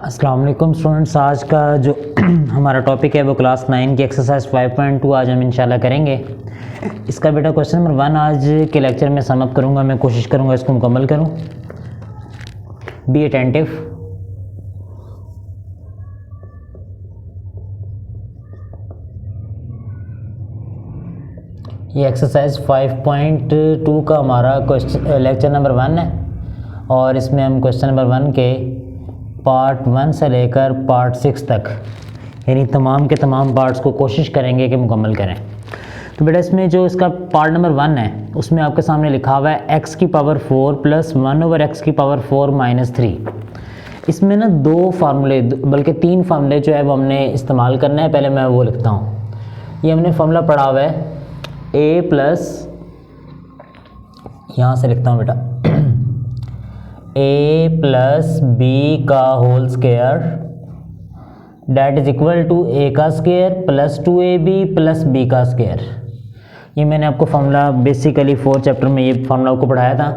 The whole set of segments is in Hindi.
अस्सलाम वालेकुम स्टूडेंट्स, आज का जो हमारा टॉपिक है वो क्लास 9 की एक्सरसाइज 5.2 आज हम इंशाल्लाह करेंगे। इसका बेटा क्वेश्चन नंबर 1 आज के लेक्चर में समअप करूँगा। मैं कोशिश करूँगा इसको मुकम्मल करूँ। Be attentive. ये एक्सरसाइज 5.2 का हमारा क्वेश्चन लेक्चर नंबर 1 है और इसमें हम क्वेश्चन नंबर 1 के पार्ट 1 से लेकर पार्ट 6 तक यानी तमाम के तमाम पार्ट्स को कोशिश करेंगे कि मुकम्मल करें। तो बेटा इसमें जो इसका पार्ट नंबर 1 है उसमें आपके सामने लिखा हुआ है x की पावर 4 प्लस 1/x की पावर 4 माइनस 3। इसमें ना दो फार्मूले बल्कि तीन फार्मूले जो है वो हमने इस्तेमाल करना है। पहले मैं वो लिखता हूँ। ये हमने फार्मूला पढ़ा हुआ है a प्लस, यहाँ से लिखता हूँ बेटा, a प्लस बी का whole square that is equal to a का square plus 2ab plus b का स्क्वायर। ये मैंने आपको फार्मूला बेसिकली 4 चैप्टर में ये फार्मूला आपको पढ़ाया था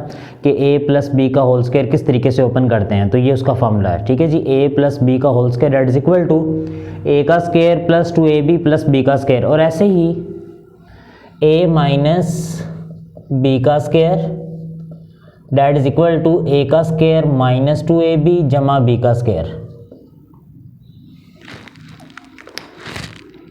कि a प्लस बी का होल स्क्वायर किस तरीके से ओपन करते हैं। तो ये उसका फार्मूला है, ठीक है जी। a प्लस बी का whole square that is equal to a का square plus 2ab plus b का स्क्वायर, और ऐसे ही a माइनस बी का square that is equal to a का स्क्वायर माइनस 2ab जमा b का स्क्वायर।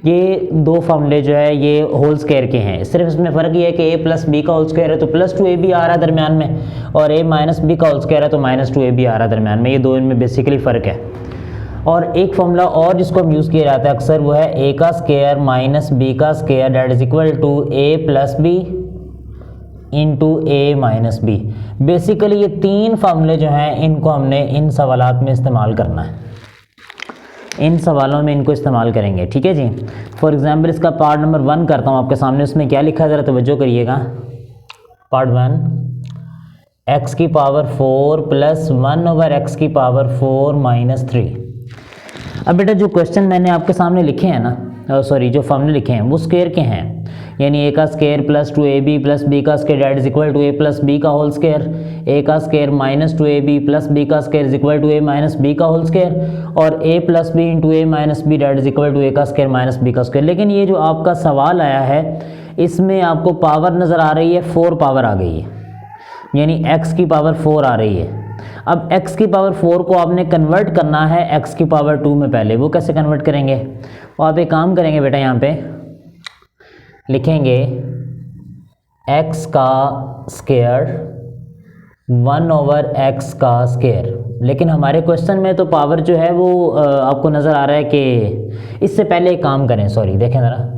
ये दो फार्मूले जो है ये होल स्क्वायर के हैं। सिर्फ इसमें फ़र्क ये है कि a प्लस बी का होल स्क्वायर है तो प्लस 2ab आ रहा है दरमियान में, और a माइनस बी का होल स्क्वायर है तो माइनस 2ab आ रहा है दरमियान में। ये दो इनमें बेसिकली फ़र्क है। और एक फार्मूला और जिसको हम यूज़ किया जाता है अक्सर, वो है a का स्क्वायर माइनस b का square that is equal to a plus B into a minus B. Basically ये तीन फार्मूले जो हैं इनको हमने इन सवालात में इस्तेमाल करना है। इन सवालों में इनको इस्तेमाल करेंगे, ठीक है जी। फॉर एग्जांपल इसका पार्ट नंबर 1 करता हूँ आपके सामने। उसमें क्या लिखा है ज़रा तवज्जो करिएगा। पार्ट 1, x की पावर 4 प्लस 1/x की पावर 4 माइनस 3। अब बेटा जो क्वेश्चन मैंने आपके सामने लिखे हैं ना, सॉरी जो फार्मूले लिखे हैं वो स्क्वायर के हैं, यानी a का square plus 2ab plus b का square that is equal to a plus b का होल स्क्वायर, a का square minus 2ab plus b का square is equal to a minus b का होल स्क्वायर, और a plus b into a minus b that is equal to a का स्क्वायर माइनस b का स्क्वायर। लेकिन ये जो आपका सवाल आया है इसमें आपको पावर नज़र आ रही है 4 पावर आ गई है, यानी x की पावर 4 आ रही है। अब x की पावर 4 को आपने कन्वर्ट करना है x की पावर 2 में। पहले वो कैसे कन्वर्ट करेंगे? वो आप एक काम करेंगे बेटा, यहाँ पे लिखेंगे x का स्क्वायर 1/x का स्क्वायर। लेकिन हमारे क्वेश्चन में तो पावर जो है वो आपको नज़र आ रहा है कि इससे पहले एक काम करें, सॉरी देखें ज़रा,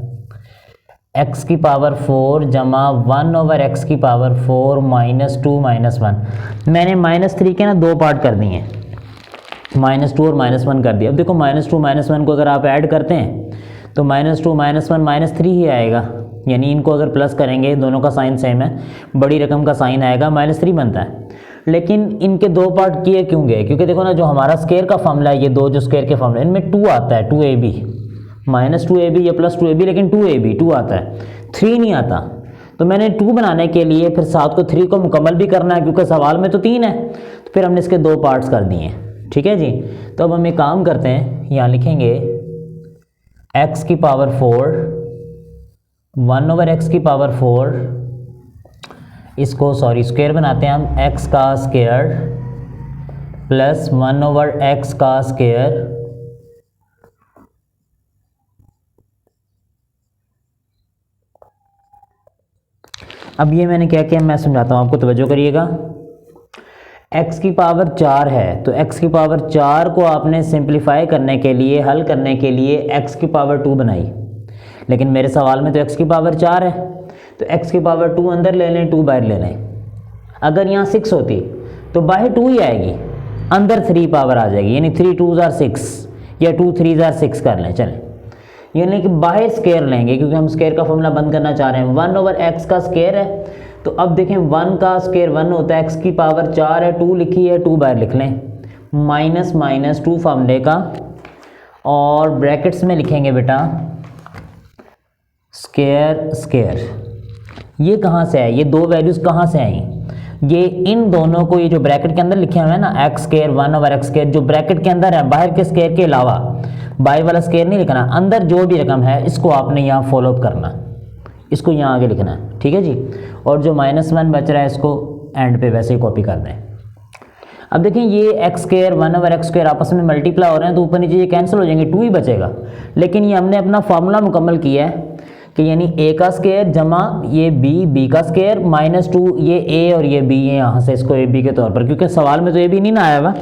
x की पावर 4 जमा 1/x की पावर 4 माइनस 2 माइनस 1। मैंने माइनस 3 के ना दो पार्ट कर दिए हैं, -2 और -1 कर दिया। अब देखो -2 -1 को अगर आप ऐड करते हैं तो -2 -1 -3 ही आएगा, यानी इनको अगर प्लस करेंगे दोनों का साइन सेम है, बड़ी रकम का साइन आएगा, -3 बनता है। लेकिन इनके दो पार्ट किए क्यों गए? क्योंकि देखो ना जो हमारा स्क्वायर का फार्मूला है, ये दो जो स्क्वायर के फार्मूला इनमें 2 आता है, 2ab माइनस 2ab या प्लस 2ab, लेकिन 2 आता है, 3 नहीं आता। तो मैंने 2 बनाने के लिए फिर साथ को 3 को मुकम्मल भी करना है क्योंकि सवाल में तो 3 है, तो फिर हमने इसके दो पार्ट्स कर दिए हैं, ठीक है जी। तो अब हम एक काम करते हैं, यहाँ लिखेंगे x की पावर 4 1/x की पावर 4, इसको सॉरी स्क्वायर बनाते हैं हम, x का स्क्वायर प्लस 1/x का स्क्वायर अब ये मैंने क्या किया मैं समझाता हूँ आपको, तवज्जो करिएगा। x की पावर 4 है तो x की पावर 4 को आपने सिंप्लीफाई करने के लिए, हल करने के लिए x की पावर 2 बनाई, लेकिन मेरे सवाल में तो x की पावर 4 है तो x की पावर 2 अंदर ले लें, 2 बाहर ले लें। अगर यहाँ 6 होती तो बाहर 2 ही आएगी, अंदर 3 पावर आ जाएगी, यानी 3 2s are 6 या 2 3s are 6 कर लें, चलें। यानी कि बाहर स्क्वायर लेंगे क्योंकि हम स्क्वायर का फॉर्मूला बंद करना चाह रहे हैं। 1/x का स्क्वायर है तो अब देखें 1 का स्क्वायर 1 होता है, x की पावर 4 है, 2 लिखी है, 2 बाहर लिख लें, माइनस माइनस 2 फार्मूले का, और ब्रैकेट्स में लिखेंगे बेटा स्क्वायर स्क्वायर। ये कहाँ से आए? ये दो वैल्यूज़ कहाँ से आई? ये इन दोनों को, ये जो ब्रैकेट के अंदर लिखे हुए हैं ना एक्स स्क्वायर 1/x², जो ब्रैकेट के अंदर है, बाहर के स्क्वायर के अलावा, बाहर वाला स्क्वायर नहीं लिखना, अंदर जो भी रकम है इसको आपने यहाँ फॉलो अप करना, इसको यहाँ आगे लिखना है, ठीक है जी। और जो -1 बच रहा है इसको एंड पे वैसे ही कॉपी कर दें। अब देखें ये x² 1/x² आपस में मल्टीप्लाई हो रहे हैं तो ऊपर नीचे ये कैंसिल हो जाएंगे, 2 ही बचेगा। लेकिन ये हमने अपना फार्मूला मुकम्मल किया है कि यानी a का स्क्वायर जमा ये b का स्क्वायर -2, ये a और ये b है, यहाँ से इसको a b के तौर पर, क्योंकि सवाल में तो a b नहीं ना आया हुआ,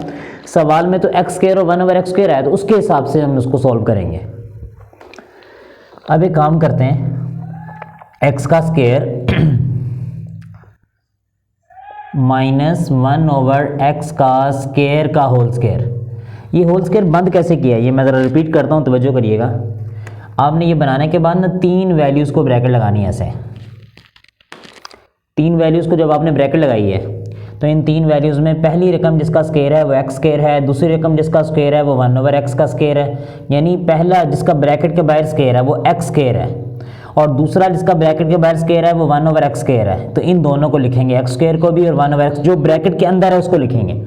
सवाल में तो x² और 1/x² आया, तो उसके हिसाब से हम उसको सॉल्व करेंगे। अब एक काम करते हैं, x का स्क्वायर -1/x का स्क्वायर का होल स्क्वायर, ये होल स्क्वायर बंद कैसे किया है ये मैं ज़रा रिपीट करता हूँ, तवज्जो करिएगा। आपने ये बनाने के बाद ना 3 वैल्यूज़ को ब्रैकेट लगानी है, ऐसे 3 वैल्यूज़ को जब आपने ब्रैकेट लगाई है तो इन 3 वैल्यूज़ में पहली रकम जिसका स्क्वायर है वो x² है, दूसरी रकम जिसका स्क्वायर है वो 1/x का स्क्वायर है, यानी पहला जिसका ब्रैकेट के बाहर स्क्वायर है वो x² है और दूसरा जिसका ब्रैकेट के बाहर स्क्वायर है वो 1/x² है। तो इन दोनों को लिखेंगे, x² को भी और 1/x जो ब्रैकेट के अंदर है उसको लिखेंगे।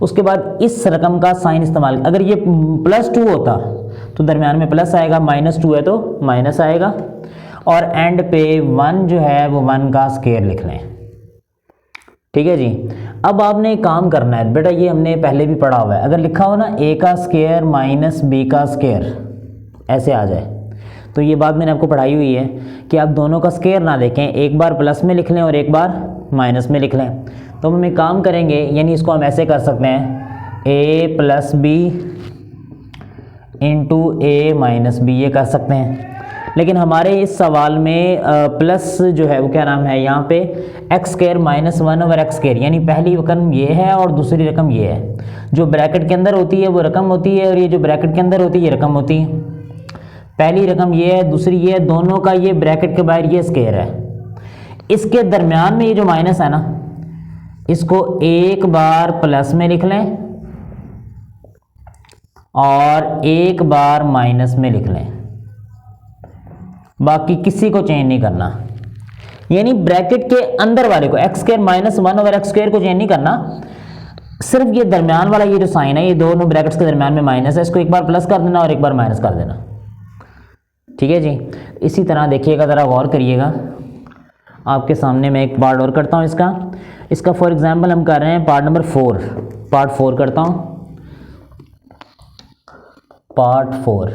उसके बाद इस रकम का साइन इस्तेमाल, अगर ये +2 होता तो दरमियान में प्लस आएगा, -2 है तो माइनस आएगा, और एंड पे 1 जो है वो 1 का स्क्वायर लिख लें, ठीक है जी। अब आपने एक काम करना है बेटा, ये हमने पहले भी पढ़ा हुआ है, अगर लिखा हो ना a का स्क्वायर -b का स्क्वायर ऐसे आ जाए, तो ये बात मैंने आपको पढ़ाई हुई है कि आप दोनों का स्क्वायर ना देखें, एक बार प्लस में लिख लें और एक बार माइनस में लिख लें। तो हम एक काम करेंगे, यानी इसको हम ऐसे कर सकते हैं a + b × a - b, ये कर सकते हैं। लेकिन हमारे इस सवाल में प्लस जो है वो क्या नाम है, यहाँ पे x² -1/x², यानी पहली रकम ये है और दूसरी रकम ये है, जो ब्रैकेट के अंदर होती है वो रकम होती है और ये जो ब्रैकेट के अंदर होती है ये रकम होती है। पहली रकम ये है, दूसरी ये है, दोनों का ये ब्रैकेट के बाहर ये स्क्वायर है, इसके दरमियान में ये जो माइनस है ना, इसको एक बार प्लस में लिख लें और एक बार माइनस में लिख लें, बाकी किसी को चेंज नहीं करना, यानी ब्रैकेट के अंदर वाले को x² -1/x² को चेंज नहीं करना, सिर्फ ये दरमियान वाला ये जो साइन है, ये दोनों ब्रैकेट्स के दरमियान में माइनस है, इसको एक बार प्लस कर देना और एक बार माइनस कर देना, ठीक है जी। इसी तरह देखिएगा, ज़रा गौर करिएगा, आपके सामने मैं एक पार्ट और करता हूँ इसका फॉर एग्जांपल हम कर रहे हैं पार्ट नंबर 4, पार्ट 4 करता हूँ, पार्ट 4।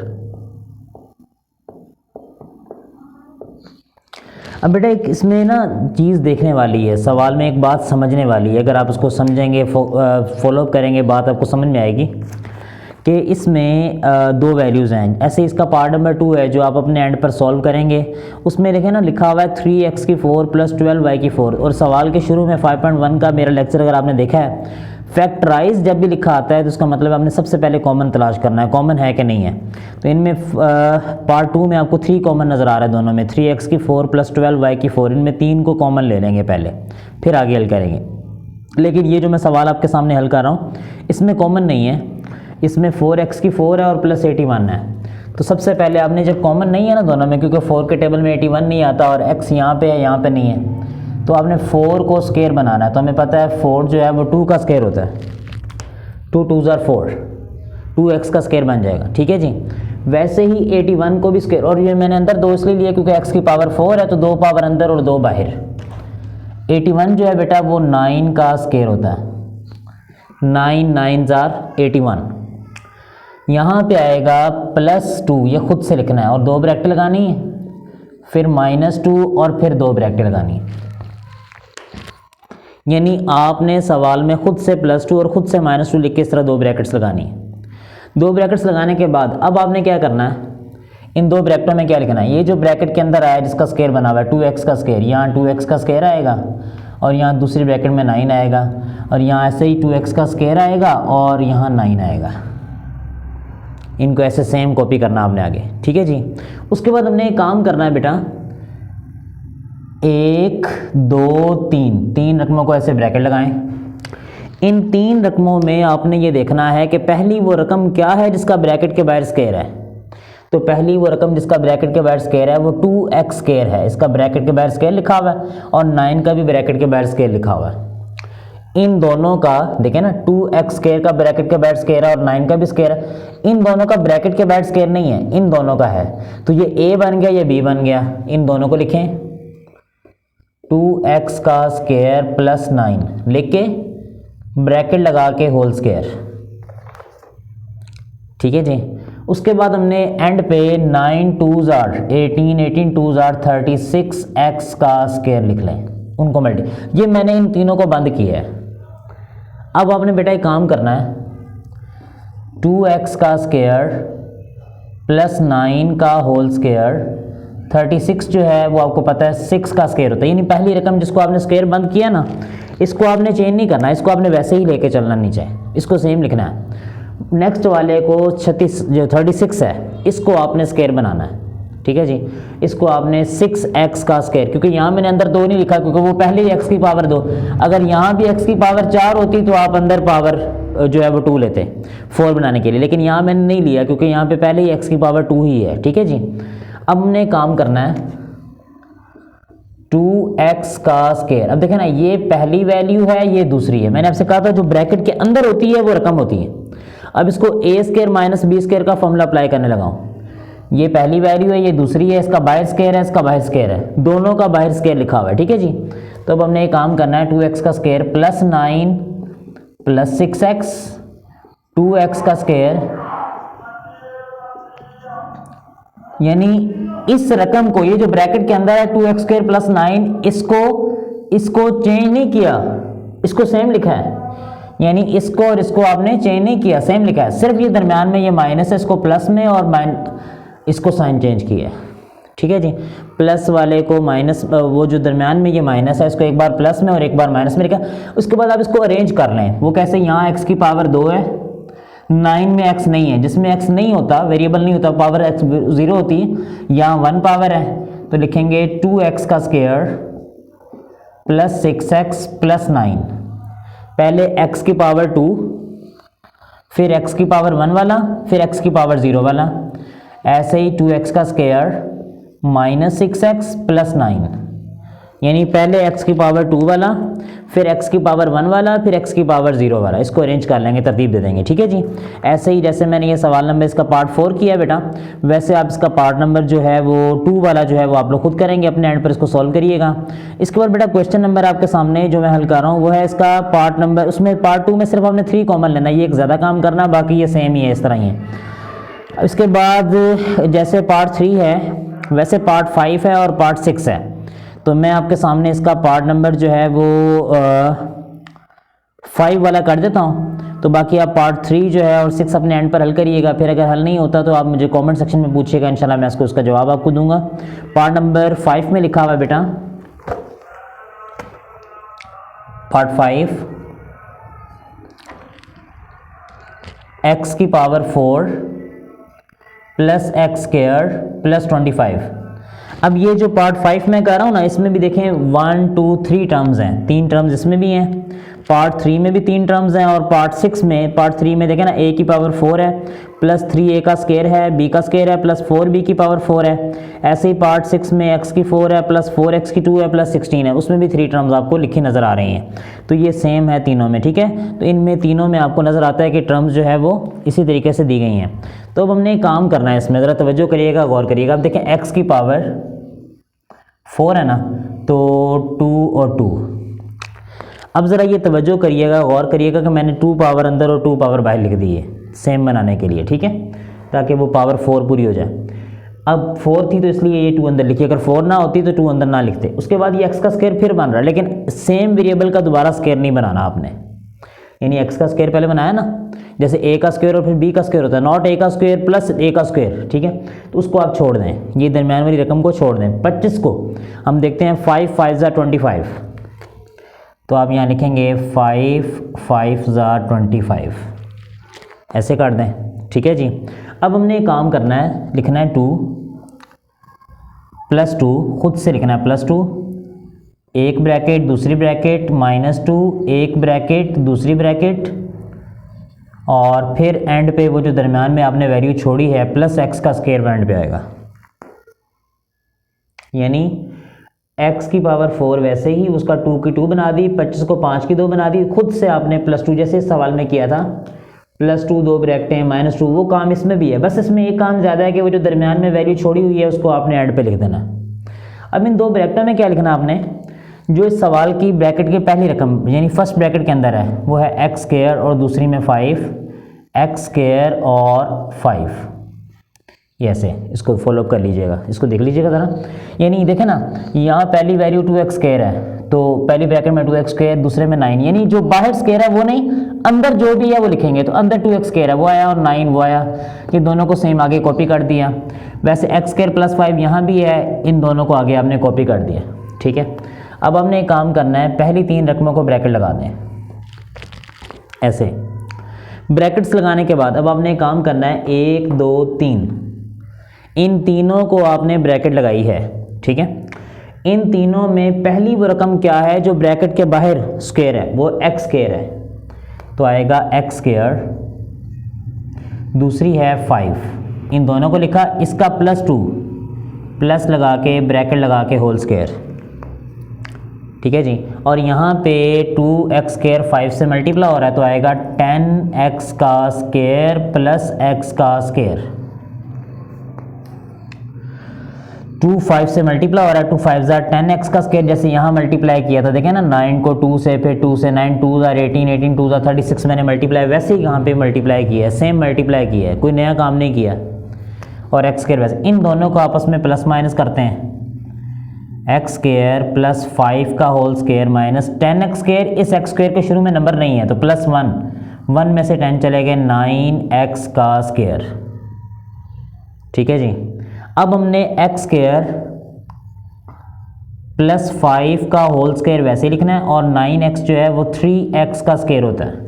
अब बेटा एक इसमें ना चीज़ देखने वाली है, सवाल में एक बात समझने वाली है, अगर आप उसको समझेंगे, फॉलोअप करेंगे, बात आपको समझ में आएगी कि इसमें 2 वैल्यूज़ हैं। ऐसे इसका पार्ट नंबर 2 है जो आप अपने एंड पर सॉल्व करेंगे, उसमें देखें ना लिखा हुआ है 3x4 + 12y4, और सवाल के शुरू में 5.1 का मेरा लेक्चर अगर आपने देखा है, फैक्टराइज जब भी लिखा आता है तो उसका मतलब आपने सबसे पहले कॉमन तलाश करना है, कॉमन है कि नहीं है। तो इनमें पार्ट 2 में आपको 3 कॉमन नज़र आ रहा है, दोनों में 3x4 + 12y4, इनमें 3 को कॉमन ले लेंगे पहले, फिर आगे हल करेंगे। लेकिन ये जो मैं सवाल आपके सामने हल कर रहा हूँ इसमें कॉमन नहीं है, इसमें 4x4 है और +81 है। तो सबसे पहले आपने, जब कॉमन नहीं है ना दोनों में, क्योंकि 4 के टेबल में 81 नहीं आता और x यहाँ पे है यहाँ पे नहीं है, तो आपने 4 को स्क्वायर बनाना है। तो हमें पता है 4 जो है वो 2 का स्क्वायर होता है, 2 2s are 4, 2x का स्क्वायर बन जाएगा, ठीक है जी। वैसे ही 81 को भी स्क्वायर, और ये मैंने अंदर 2 इसलिए लिया क्योंकि x की पावर 4 है तो 2 पावर अंदर और 2 बाहर। 81 जो है बेटा वो 9 का स्क्वायर होता है, 9 9s are 81। यहाँ पे आएगा +2, ये खुद से लिखना है और 2 ब्रैकेट लगानी है, फिर -2 और फिर 2 ब्रैकेट लगानी है, यानी आपने सवाल में खुद से +2 और खुद से -2 लिख के इस तरह 2 ब्रैकेट्स लगानी है। 2 ब्रैकेट्स लगाने के बाद अब आपने क्या करना है, इन 2 ब्रैकेटों में क्या लिखना है, ये जो ब्रैकेट के अंदर आया जिसका स्क्वायर बना हुआ है 2x का स्क्वायर, यहाँ 2x का स्क्वायर आएगा और यहाँ दूसरी ब्रैकेट में 9 आएगा और यहाँ ऐसे ही 2x का स्क्वायर आएगा और यहाँ 9 आएगा। इनको ऐसे सेम कॉपी करना आपने आगे, ठीक है जी। उसके बाद हमने एक काम करना है बेटा, 1 2 3 रकमों को ऐसे ब्रैकेट लगाएं। इन 3 रकमों में आपने ये देखना है कि पहली वो रकम क्या है जिसका ब्रैकेट के बाहर स्क्वायर है। तो पहली वो रकम जिसका ब्रैकेट के बाहर स्क्वायर है वो 2x² है, इसका ब्रैकेट के बाहर स्क्वायर लिखा हुआ है और 9 का भी ब्रैकेट के बाहर स्क्वायर लिखा हुआ है। इन दोनों का देखें ना, 2x स्क्वायर का ब्रैकेट के बैठ स्क्वायर है और 9 का भी स्क्वायर है, इन दोनों का ब्रैकेट के बैठ स्क्वायर नहीं है, इन दोनों का है। तो ये a बन गया, ये b बन गया। इन दोनों को लिखें 2x का स्क्वायर प्लस 9 लिख के ब्रैकेट लगा के होल स्क्वायर, ठीक है जी। उसके बाद हमने एंड पे 9 2s are 18, 18 2s are 36x का स्क्वायर लिख लें, उनको मल्टी, ये मैंने इन तीनों को बंद किया है। अब आपने बेटा एक काम करना है, 2x का स्क्वायर प्लस 9 का होल स्क्वायर, 36 जो है वो आपको पता है 6 का स्क्वायर होता है, यानी पहली रकम जिसको आपने स्क्वायर बंद किया ना, इसको आपने चेंज नहीं करना, इसको आपने वैसे ही लेके चलना नीचे, इसको सेम लिखना है। नेक्स्ट वाले को 36 जो 36 है, इसको आपने स्क्वायर बनाना है, ठीक है जी। इसको आपने 6x का स्क्वायर, क्योंकि यहाँ मैंने अंदर 2 नहीं लिखा क्योंकि वो पहले ही x की पावर 2, अगर यहाँ भी x की पावर 4 होती तो आप अंदर पावर जो है वो 2 लेते 4 बनाने के लिए, लेकिन यहाँ मैंने नहीं लिया क्योंकि यहाँ पे पहले ही x की पावर 2 ही है, ठीक है जी। अब हमने काम करना है 2x का स्क्वायर। अब देखें ना, ये पहली वैल्यू है, ये दूसरी है, मैंने आपसे कहा था जो ब्रैकेट के अंदर होती है वो रकम होती है। अब इसको a square minus b square का फॉर्मूला अप्लाई करने लगा हूँ, ये पहली वैल्यू है, ये दूसरी है, इसका बाहर स्क्वायर है, इसका बाहर स्क्वायर है, दोनों का बाहर स्क्वायर लिखा हुआ है, ठीक है जी। तो अब हमने एक काम करना है, 2x का square plus 9 plus 6x, 2x का स्क्वायर, यानी इस रकम को, ये जो ब्रैकेट के अंदर है 2x स्क्वायर प्लस 9, इसको चेंज नहीं किया, इसको सेम लिखा है, यानी इसको और इसको आपने चेंज नहीं किया, सेम लिखा है, सिर्फ ये दरमियान में ये माइनस है, इसको प्लस में और इसको साइन चेंज किया है, ठीक है जी। प्लस वाले को माइनस, वो जो दरमियान में ये माइनस है, इसको एक बार प्लस में और एक बार माइनस में लिखा। उसके बाद आप इसको अरेंज कर लें, वो कैसे, यहाँ x की पावर 2 है, 9 में x नहीं है, जिसमें x नहीं होता, वेरिएबल नहीं होता, पावर x 0 होती है, यहाँ 1 पावर है, तो लिखेंगे 2x का स्क्वायर प्लस 6x प्लस 9, पहले x की पावर 2, फिर x की पावर 1 वाला, फिर x की पावर 0 वाला, ऐसे ही 2x का स्क्वायर माइनस 6x प्लस 9, यानी पहले x की पावर 2 वाला, फिर x की पावर 1 वाला, फिर x की पावर 0 वाला, इसको अरेंज कर लेंगे, तरतीब दे देंगे, ठीक है जी। ऐसे ही जैसे मैंने ये सवाल नंबर इसका पार्ट 4 किया बेटा, वैसे आप इसका पार्ट नंबर जो है वो 2 वाला जो है वो आप लोग खुद करेंगे, अपने एंड पर इसको सॉल्व करिएगा। इसके बाद बेटा क्वेश्चन नंबर आपके सामने जो मैं हल कर रहा हूँ वो है इसका पार्ट नंबर, उसमें पार्ट 2 में सिर्फ आपने 3 कॉमन लेना, ये एक ज़्यादा काम करना, बाकी ये सेम ही है, इस तरह ही है। इसके बाद जैसे पार्ट 3 है वैसे पार्ट 5 है और पार्ट 6 है, तो मैं आपके सामने इसका पार्ट नंबर जो है वो 5 वाला कर देता हूँ, तो बाकी आप पार्ट 3 जो है और 6 अपने एंड पर हल करिएगा, फिर अगर हल नहीं होता तो आप मुझे कमेंट सेक्शन में पूछिएगा, इंशाल्लाह मैं उसका जवाब आपको दूंगा। पार्ट नंबर 5 में लिखा हुआ है बेटा, पार्ट 5 x की power 4 plus x square plus 25। अब ये जो पार्ट 5 में कर रहा हूँ ना, इसमें भी देखें 1 2 3 टर्म्स हैं, 3 टर्म्स इसमें भी हैं, पार्ट 3 में भी 3 टर्म्स हैं, और पार्ट 6 में, पार्ट 3 में देखें ना a की पावर 4 है, प्लस 3a का स्क्वायर है, b का स्क्वायर है, प्लस 4b की पावर 4 है। ऐसे ही पार्ट 6 में x की 4 है, प्लस 4x की 2 है, प्लस 16 है, उसमें भी 3 टर्म्स आपको लिखी नज़र आ रही हैं, तो ये सेम है तीनों में, ठीक है। तो इनमें तीनों में आपको नज़र आता है कि टर्म्स जो है वो इसी तरीके से दी गई हैं। तो अब हमने काम करना है, इसमें ज़रा तवज्जो करिएगा, गौर करिएगा। अब देखें x की पावर 4 है ना, तो 2 और 2। अब ज़रा ये तवज्जो करिएगा, गौर करिएगा कि मैंने 2 पावर अंदर और 2 पावर बाहर लिख दी है, सेम बनाने के लिए, ठीक है, ताकि वो पावर 4 पूरी हो जाए। अब 4 थी तो इसलिए ये 2 अंदर लिखी, अगर 4 ना होती तो 2 अंदर ना लिखते। उसके बाद ये x का स्क्वायर फिर बन रहा है, लेकिन सेम वेरिएबल का दोबारा स्क्वायर नहीं बनाना आपने, यानी x का स्क्वायर पहले बनाया ना, जैसे a का स्क्वायर और फिर b का स्क्वायर होता है, नॉट a का स्क्वायर प्लस a का स्क्वायर, ठीक है, तो उसको आप छोड़ दें, ये दरमियान वाली रकम को छोड़ दें। 25 को हम देखते हैं 5 5 ज़ा 25, तो आप यहाँ लिखेंगे 5 5 ज़ा 25, ऐसे कर दें, ठीक है जी। अब हमने काम करना है, लिखना है 2 प्लस 2, खुद से लिखना है प्लस 2, एक ब्रैकेट दूसरी ब्रैकेट, माइनस 2 एक ब्रैकेट दूसरी ब्रैकेट, और फिर एंड पे वो जो दरमियान में आपने वैल्यू छोड़ी है प्लस x का स्क्वायर एंड पे आएगा, यानी x की पावर 4 वैसे ही उसका 2 की 2 बना दी, 25 को 5 की 2 बना दी, खुद से आपने +2 जैसे इस सवाल में किया था, +2 2 ब्रैकेटें -2, वो काम इसमें भी है। बस इसमें एक काम ज़्यादा है कि वो जो दरमियान में वैल्यू छोड़ी हुई है उसको आपने एंड पे लिख देना। अब इन 2 ब्रैकेटों में क्या लिखना आपने, जो इस सवाल की ब्रैकेट की पहली रकम यानी फर्स्ट ब्रैकेट के अंदर है वो है x² और दूसरी में 5, x² और 5, ये ऐसे इसको फॉलो कर लीजिएगा, इसको देख लीजिएगा ज़रा। यानी देखें ना, यहाँ पहली वैल्यू 2x² है तो पहली ब्रैकेट में 2x², दूसरे में 9, यानी जो बाहर स्क्वायर है वो नहीं, अंदर जो भी है वो लिखेंगे। तो अंदर 2x² है वो आया और 9 वो आया, ये दोनों को सेम आगे कॉपी कर दिया। वैसे x² + 5 यहाँ भी है, इन दोनों को आगे आपने कॉपी कर दिया, ठीक है। अब हमने एक काम करना है, पहली 3 रकमों को ब्रैकेट लगा दें ऐसे। ब्रैकेट्स लगाने के बाद अब आपने एक काम करना है, 1 2 3, इन तीनों को आपने ब्रैकेट लगाई है, ठीक है। इन तीनों में पहली वो रकम क्या है जो ब्रैकेट के बाहर स्क्वायर है, वो x² है, तो आएगा x²। दूसरी है 5, इन दोनों को लिखा, इसका +2 प्लस लगा के ब्रैकेट लगा के होल स्क्वायर, ठीक है जी। और यहाँ पे 2x² 5 से मल्टीप्लाई हो रहा है तो आएगा 10x² + x²। 2 5 से मल्टीप्लाई हो रहा है, 2 5 10x², जैसे यहाँ मल्टीप्लाई किया था, देखें ना 9 को 2 से, फिर 2 से 9 2 18, 18 2 36 मैंने मल्टीप्लाई वैसे ही यहाँ पे मल्टीप्लाई किया है, सेम मल्टीप्लाई किया है, कोई नया काम नहीं किया। और x² वैसे, इन दोनों को आपस में प्लस माइनस करते हैं, x² + 5 का होल स्क्वायर माइनस 10x², इस x² के शुरू में नंबर नहीं है तो +1, 1 में से 10 चले गए, 9x², ठीक है जी। अब हमने x² + 5 का होल स्क्वायर वैसे लिखना है, और 9x जो है वो 3x² होता है,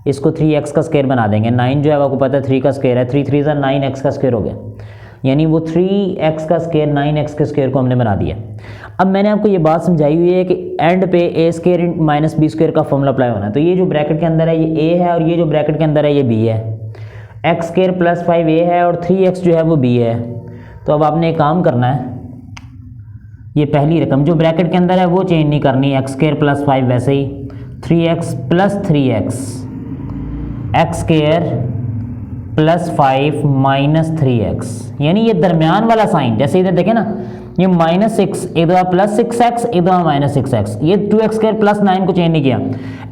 इसको 3x² बना देंगे। 9 जो है आपको पता है 3 का स्क्वायर है, 3 3 9x² हो गया, यानी वो 3x² 9x² को हमने बना दिया। अब मैंने आपको ये बात समझाई हुई है कि एंड पे a² - b² का फॉर्मूला अप्लाई होना है। तो ये जो ब्रैकेट के अंदर है ये a है, और ये जो ब्रैकेट के अंदर है ये b है। x² + 5 a है और 3x जो है वो b है। तो अब आपने एक काम करना है, ये पहली रकम जो ब्रैकेट के अंदर है वो चेंज नहीं करनी, x² + 5 वैसे ही, 3x + 3x, x² + 5 - 3x, यानी ये दरमियान वाला साइन, जैसे इधर देखें ना, ये -6 एक दफ़ा +6x एक दफ़ा -6x, ये 2x² + 9 को चेंज नहीं किया।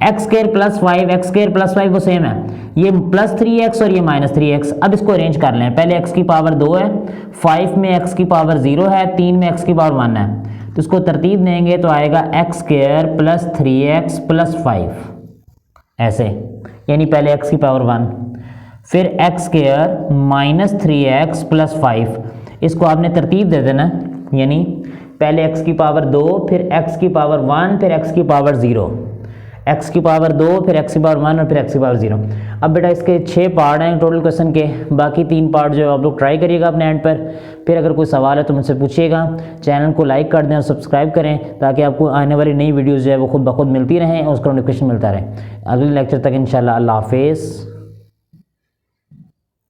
x² + 5 x² + 5 वो सेम है, ये +3x और ये -3x। अब इसको अरेंज कर लें, पहले x की पावर 2 है, 5 में x की पावर 0 है, 3 में x की पावर 1 है, तो इसको तरतीब देंगे तो आएगा x² + 3x + 5 ऐसे, यानी पहले x की पावर 1, फिर x² - 3x + 5, इसको आपने तरतीब दे देना, यानी पहले x की पावर 2, फिर x की पावर 1, फिर x की पावर 0, x की पावर 2, फिर x की पावर 1 और फिर x की पावर 0। अब बेटा इसके 6 पार्ट हैं टोटल क्वेश्चन के, बाकी 3 पार्ट जो है आप लोग ट्राई करिएगा अपने एंड पर। फिर अगर कोई सवाल है तो मुझसे पूछिएगा। चैनल को लाइक कर दें और सब्सक्राइब करें ताकि आपको आने वाली नई वीडियोज़ जो है वो खुद ब खुद मिलती रहें और उसका नोटिफिकेशन मिलता रहे। अगले लेक्चर तक इंशाल्लाह, अल्लाह हाफिज़।